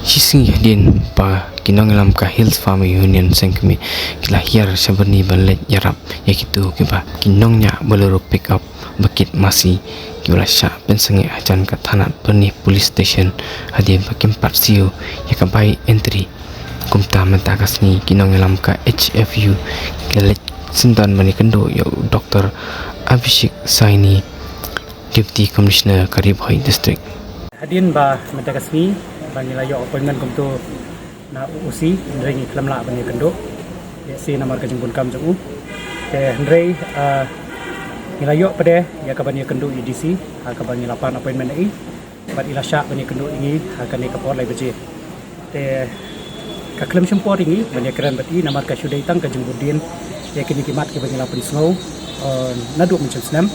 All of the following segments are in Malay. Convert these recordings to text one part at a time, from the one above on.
Sisi din pa kinong alam ka Hills Farmer Union sengkemi kilahir sabani balet yarap yakitu kiba kinong nya bolero pick up bakit masih kila sya pensengi ajan ka tanat perni police station hadir bakim parsio yakabai entry kumta mentakas ni kinong alam ka HFU kilet sintan bani kendo yo Dr. Abhishek Saini Deputy Commissioner Karibhai District Hadin ba mentakas ni bani layo appointment kum tu na usi ndrengi klamla bani kendo ya si namar ka jengpun kam jeng ke ndrei nilayo pada ya ka bani kendo EDC ha ka bani lapan appointment ai bat ilasha bani kendo ini ha ka ni kapor lai beje te ka klem sempor ini bani keren bat i namar ka sudai tang ka jengbudin ya kini kimat ke bani lapan snow nadu mencem snam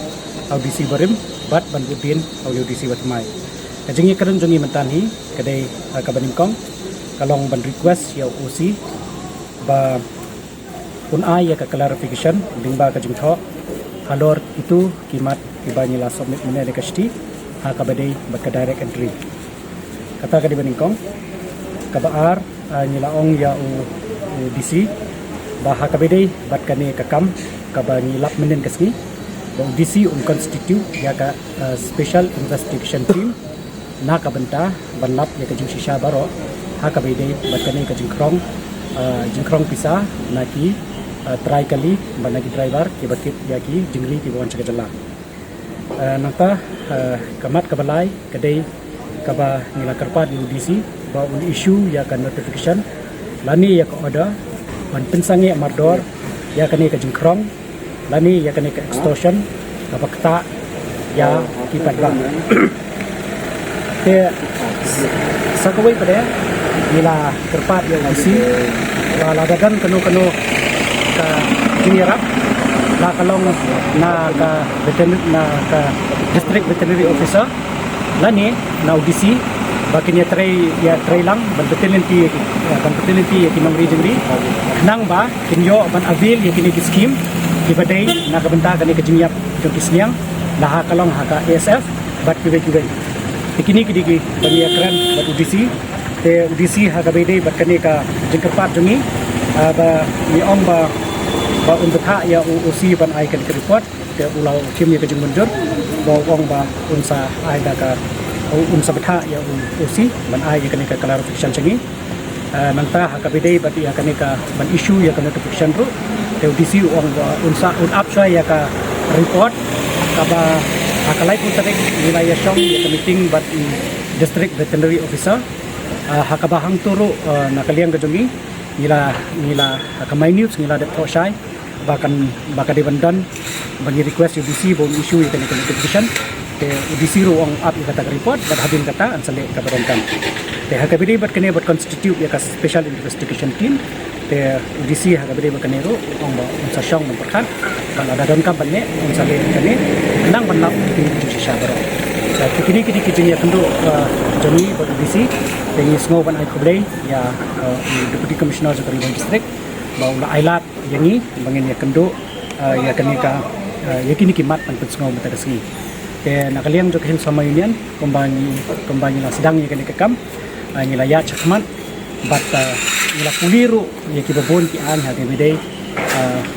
audisi barim bat ban budin audisi batmai Kajengnya keren jongi mentani kedai kabanim kong kalong ban request ya usi ba unai ya ka clarification dingba kajeng tho alor itu kimat ibani la submit mene de kasti ha kabadai ba ka direct entry kata ka dibaning kong kabaar nilaong ya u DC ba ha kabadai bat kane kakam kabani lap menen kasni ba DC constitute ya ka special investigation team na kabenta banlap ya kajing shisha baro ha kabede batkane kajing krong pisa naki try kali banagi driver ke bakit yaki jingri ki bon chakajala nata kamat kabalai kadai kaba nila karpa di UDC ba un issue ya kan notification lani ya ka order ban pensange mardor ya kane kajing krong lani ya kane ka extortion kabakta ya kipat bang te sakawai pada nila kerpat yang usi la dagan kanu ka jinirap la kalong na ka veterinary na ka district veterinary officer lani na UDC bakinya tray lang ban veterinary ya kinong region nang ba kinyo ban avil ya kini scheme ibadai na kabenta kani ka jinyap kisniang la kalong ha ka ASF bat kiwe Ikini kidigi bani akran bat UDC te UDC ha kabede bat kane ka jengkerpat jungi ba ni ong ba unta ya UC ban ai kan report te ulau tim ya kajeng mundur ba ong ba unsa ai da ka unsa betha ya UC ban ai ya kane ka clarification jungi nanta ha kabede bat ya kane ka ban issue ya kan notification ru te UDC ong ba unsa up ya ka report ka ba Hakalai pun tarik wilayah Syong ya meeting bat district veterinary officer hakabahang turu nakaliang kejungi nila hakamai news nila det proshai bahkan dibandan bagi request UDC bon issue yang kena notification te UDC ruang up kata report bat habin kata ansale kabarankan te hakabidi bat kene bat constitute ya ka special investigation team te UDC hakabidi bat kene ru ong ba unsa Syong memperkat kalau ada dalam kampanye ansale kene nang banlap di Indonesia baro. Kini kijinya kendo joni bat UDC tengi snow ban ai kublai ya Deputy Commissioner Karibhai District bau la ailat yangi bangin ya kendo ya kanika ya kini kimat pan snow matagasgi. Ke nakaliang jo Hills Farmer Union kombani la sedang ya kanika kam nila ya chakman bat nila puliru ya kibabon ki an ha bidai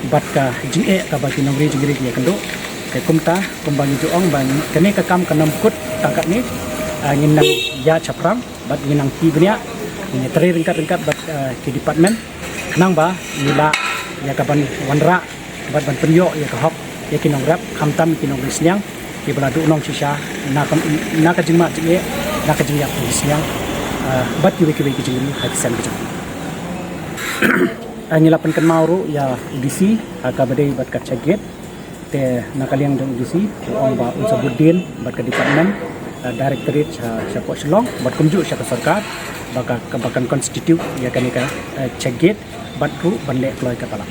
bat ka GA ka ba kinongri jingri ya kendo kumta kumbang juong bang kene kakam kanam kut tangkat ni nginang ya chaprang bat nginang tibnya ini teri ringkat bat ke department nang ba nila ya kaban wanra bat ban penyo ya kahok ya kinong rap kamtam kinong risnyang ki beladu unong sisa na ka jingma je na ka jingyak risnyang bat kiwe kijingri hadisan kijing nila penken mauru ya UDC kabadai bat ka chaget te nakaliang jong UDC ong ba unsa budin bat ka department directorate sa po Shillong bat kumju sa sarkar baka kabakan constitute ya kanika check bat ru banle employ ka talak